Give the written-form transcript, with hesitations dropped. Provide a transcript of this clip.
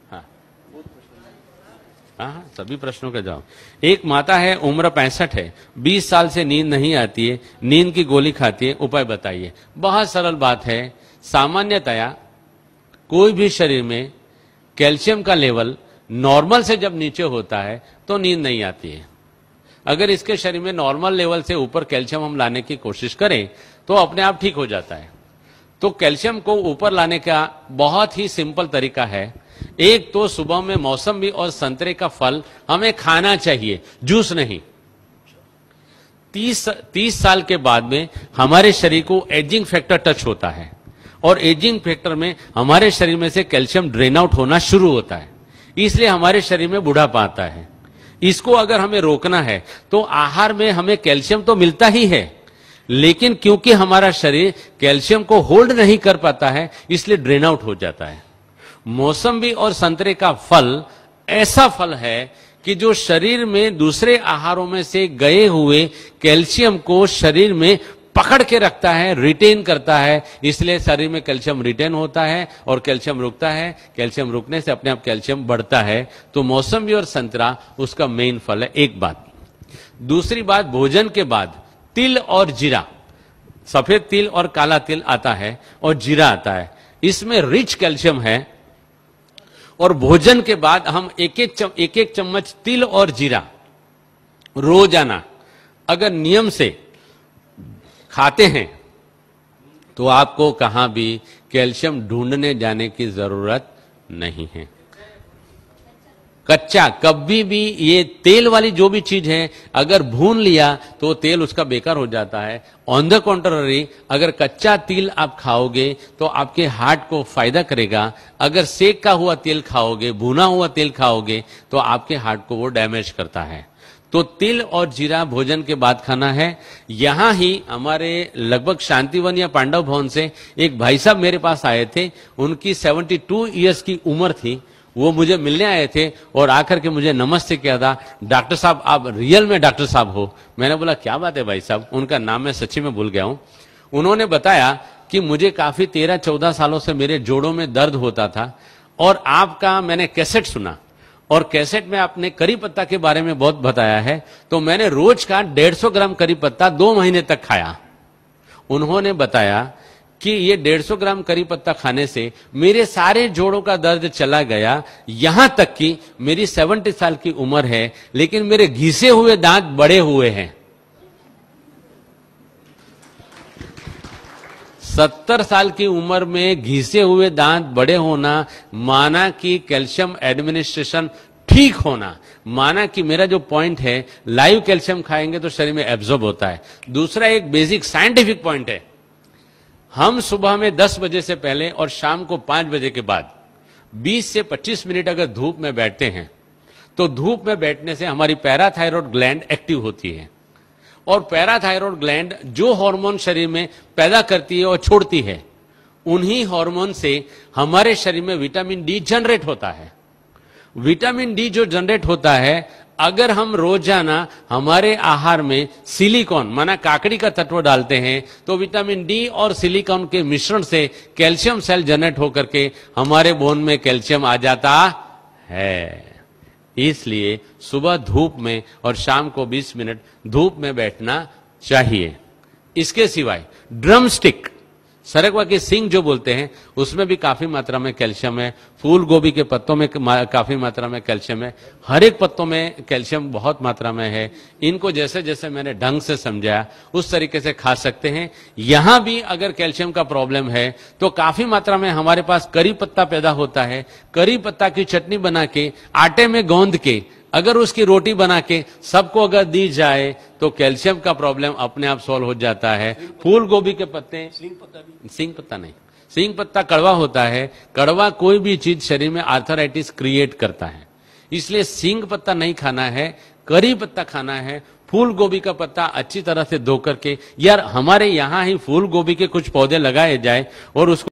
हाँ हाँ, सभी प्रश्नों का जवाब। एक माता है, उम्र 65 है, 20 साल से नींद नहीं आती है, नींद की गोली खाती है, उपाय बताइए। बहुत सरल बात है। सामान्यतया कोई भी शरीर में कैल्शियम का लेवल नॉर्मल से जब नीचे होता है तो नींद नहीं आती है। अगर इसके शरीर में नॉर्मल लेवल से ऊपर कैल्शियम हम लाने की कोशिश करें तो अपने आप ठीक हो जाता है। तो कैल्शियम को ऊपर लाने का बहुत ही सिंपल तरीका है। एक तो सुबह में मौसमी और संतरे का फल हमें खाना चाहिए, जूस नहीं। 30 साल के बाद में हमारे शरीर को एजिंग फैक्टर टच होता है और एजिंग फैक्टर में हमारे शरीर में से कैल्शियम ड्रेन आउट होना शुरू होता है, इसलिए हमारे शरीर में बुढ़ापा आता है। इसको अगर हमें रोकना है तो आहार में हमें कैल्शियम तो मिलता ही है, लेकिन क्योंकि हमारा शरीर कैल्शियम को होल्ड नहीं कर पाता है इसलिए ड्रेन आउट हो जाता है। मौसम्बी और संतरे का फल ऐसा फल है कि जो शरीर में दूसरे आहारों में से गए हुए कैल्शियम को शरीर में पकड़ के रखता है, रिटेन करता है, इसलिए शरीर में कैल्शियम रिटेन होता है और कैल्शियम रुकता है। कैल्शियम रुकने से अपने आप कैल्शियम बढ़ता है। तो मौसम्बी और संतरा उसका मेन फल है। एक बात। दूसरी बात, भोजन के बाद तिल और जीरा, सफेद तिल और काला तिल आता है और जीरा आता है, इसमें रिच कैल्शियम है। और भोजन के बाद हम एक एक चम्मच तिल और जीरा रोजाना अगर नियम से खाते हैं तो आपको कहां भी कैल्शियम ढूंढने जाने की जरूरत नहीं है। कच्चा कभी भी, ये तेल वाली जो भी चीज है अगर भून लिया तो तेल उसका बेकार हो जाता है। ऑन द कॉन्ट्ररी, अगर कच्चा तिल आप खाओगे तो आपके हार्ट को फायदा करेगा। अगर सेक का हुआ तेल खाओगे, भुना हुआ तेल खाओगे तो आपके हार्ट को वो डैमेज करता है। तो तिल और जीरा भोजन के बाद खाना है। यहां ही हमारे लगभग शांतिवन या पांडव भवन से एक भाई साहब मेरे पास आए थे, उनकी 72 ईयर्स की उम्र थी। वो मुझे मिलने आए थे और आकर के मुझे नमस्ते किया था, डॉक्टर साहब आप रियल में डॉक्टर साहब हो। मैंने बोला क्या बात है भाई साहब, उनका नाम मैं सच्ची में भूल गया हूं। उन्होंने बताया कि मुझे काफी 13-14 सालों से मेरे जोड़ों में दर्द होता था और आपका मैंने कैसेट सुना और कैसेट में आपने करी पत्ता के बारे में बहुत बताया है, तो मैंने रोज का 150 ग्राम करी पत्ता 2 महीने तक खाया। उन्होंने बताया कि ये 150 ग्राम करी पत्ता खाने से मेरे सारे जोड़ों का दर्द चला गया। यहां तक कि मेरी 70 साल की उम्र है लेकिन मेरे घिसे हुए दांत बड़े हुए हैं। 70 साल की उम्र में घिसे हुए दांत बड़े होना माना कि कैल्शियम एडमिनिस्ट्रेशन ठीक होना, माना कि मेरा जो पॉइंट है लाइव कैल्शियम खाएंगे तो शरीर में एब्जॉर्ब होता है। दूसरा एक बेसिक साइंटिफिक पॉइंट है, हम सुबह में 10 बजे से पहले और शाम को 5 बजे के बाद 20 से 25 मिनट अगर धूप में बैठते हैं तो धूप में बैठने से हमारी पैराथायरॉयड ग्लैंड एक्टिव होती है और पैराथायरॉयड ग्लैंड जो हार्मोन शरीर में पैदा करती है और छोड़ती है, उन्हीं हार्मोन से हमारे शरीर में विटामिन डी जनरेट होता है। विटामिन डी जो जनरेट होता है, अगर हम रोजाना हमारे आहार में सिलिकॉन माना काकड़ी का तत्व डालते हैं तो विटामिन डी और सिलिकॉन के मिश्रण से कैल्शियम सेल जनरेट होकर के हमारे बोन में कैल्शियम आ जाता है। इसलिए सुबह धूप में और शाम को 20 मिनट धूप में बैठना चाहिए। इसके सिवाय ड्रम स्टिक, सरगवा की सिंग जो बोलते हैं, उसमें भी काफी मात्रा में कैल्शियम है। फूल गोभी के पत्तों में काफी मात्रा में कैल्शियम है। हर एक पत्तों में कैल्शियम बहुत मात्रा में है। इनको जैसे जैसे मैंने ढंग से समझाया उस तरीके से खा सकते हैं। यहां भी अगर कैल्शियम का प्रॉब्लम है तो काफी मात्रा में हमारे पास करी पत्ता पैदा होता है। करी पत्ता की चटनी बना के आटे में गौंद के अगर उसकी रोटी बना के सबको अगर दी जाए तो कैल्शियम का प्रॉब्लम अपने आप सॉल्व हो जाता है। फूल गोभी के पत्ते, सिंग पत्ता नहीं, सिंग पत्ता कड़वा होता है। कड़वा कोई भी चीज शरीर में आर्थराइटिस क्रिएट करता है, इसलिए सिंग पत्ता नहीं खाना है, करी पत्ता खाना है। फूल गोभी का पत्ता अच्छी तरह से धो करके, यार हमारे यहां ही फूल गोभी के कुछ पौधे लगाए जाए और उसको